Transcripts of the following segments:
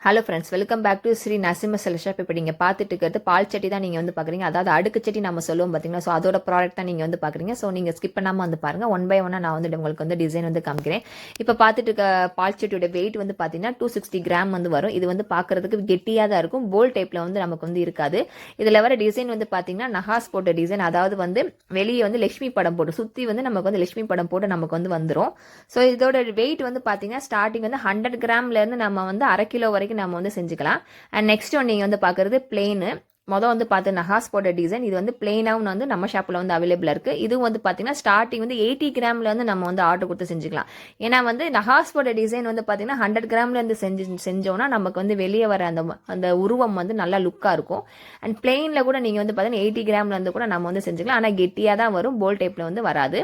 Hello friends, welcome back to Sri Narasimha selection. இப்போ நீங்கள் பார்த்துட்டு இருக்கிறது பால் சட்டி தான் நீங்கள் வந்து பார்க்குறீங்க. அதாவது அடுக்கு சட்டி நம்ம சொல்லுவோம் பார்த்தீங்கன்னா. ஸோ அதோட ப்ராடக்ட் தான் நீங்கள் வந்து பார்க்குறீங்க. ஸோ நீங்கள் ஸ்கிப் பண்ணாமல் வந்து பாருங்கள். ஒன் பை ஒன்னாக நான் வந்து உங்களுக்கு வந்து டிசைன் வந்து காமிக்கிறேன். இப்போ பார்த்துட்டு இருக்க பால் சட்டியோட வெயிட் வந்து பார்த்தீங்கன்னா 260 கிராம் வந்து வரும். இது வந்து பார்க்குறதுக்கு கெட்டியாக தான் இருக்கும். போல் டைப்பில் வந்து நமக்கு வந்து இருக்காது. இதில் வர டிசைன் வந்து பார்த்தீங்கன்னா நஹாஸ் போட்ட டிசைன். அதாவது வந்து வெளியே வந்து லட்சுமி படம் போட்டு சுற்றி வந்து நமக்கு வந்து லட்சுமி படம் போட்டு நமக்கு வந்து வந்துடும். ஸோ இதோட வெயிட் வந்து பார்த்தீங்கன்னா ஸ்டார்டிங் வந்து 100 கிராம்லேருந்து நம்ம வந்து அரை கிலோ வரைக்கும் நம்ம வந்து செஞ்சுக்கலாம். அண்ட் நெக்ஸ்ட் ஒன் நீங்கள் வந்து பார்க்குறது பிளெயின். மொதல் வந்து பார்த்து நஹாஸ் போட்ட டிசைன். இது வந்து பிளெயினாகவும் வந்து நம்ம ஷாப்பில் வந்து அவைலபிளாக இருக்குது. இதுவும் வந்து பார்த்தீங்கன்னா ஸ்டார்டிங் வந்து 80 கிராமில் வந்து நம்ம வந்து ஆர்டர் கொடுத்து செஞ்சுக்கலாம். ஏன்னா வந்து நஹாஸ் போட்ட டிசைன் வந்து பார்த்தீங்கன்னா 100 கிராம்லேருந்து செஞ்சோன்னா நமக்கு வந்து வெளியே வர அந்த உருவம் வந்து நல்லா லுக்காக இருக்கும். அண்ட் பிளெயினில் கூட நீங்கள் வந்து பார்த்தீங்கன்னா 80 கிராம்லேருந்து கூட நம்ம வந்து செஞ்சுக்கலாம். ஆனால் கெட்டியாக தான் வரும், போல் டைப்பில் வந்து வராது.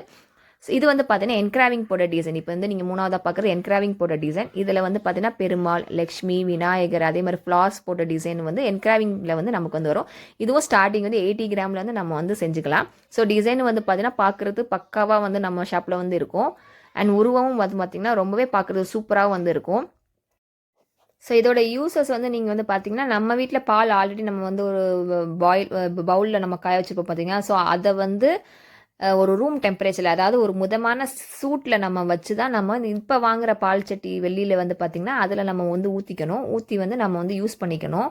இது வந்து பார்த்தீங்கன்னா என்கிராவிங் போட டிசைன். இப்போ வந்து நீங்கள் மூணாவதாக பார்க்குறது என்கிராவிங் போட டிசைன். இதில் வந்து பார்த்தீங்கன்னா பெருமாள், லக்ஷ்மி, விநாயகர், அதே மாதிரி ஃப்ளார்ஸ் போட்ட டிசைன் வந்து என்கிராவிங்கில் வந்து நமக்கு வந்து வரும். இதுவும் ஸ்டார்டிங் வந்து 80 கிராமில் வந்து நம்ம வந்து செஞ்சுக்கலாம். ஸோ டிசைன் வந்து பார்த்தீங்கன்னா பார்க்குறது பக்காவாக வந்து நம்ம ஷாப்பில் வந்து இருக்கும். அண்ட் உருவமும் வந்து பார்த்திங்கன்னா ரொம்பவே பார்க்குறது சூப்பராக வந்து இருக்கும். ஸோ இதோட யூசஸ் வந்து நீங்கள் வந்து பார்த்தீங்கன்னா நம்ம வீட்டில் பால் ஆல்ரெடி நம்ம வந்து ஒரு பவுலில் நம்ம காய வச்சுருப்போம் பார்த்தீங்கன்னா. ஸோ அதை வந்து ஒரு ரூம் டெம்பரேச்சரில், அதாவது ஒரு மிதமான சூட்டில் நம்ம வச்சு தான் நம்ம இப்போ வாங்குகிற பால் சட்டி வெளியில் வந்து பார்த்திங்கன்னா அதில் நம்ம வந்து ஊற்றி வந்து நம்ம வந்து யூஸ் பண்ணிக்கணும்.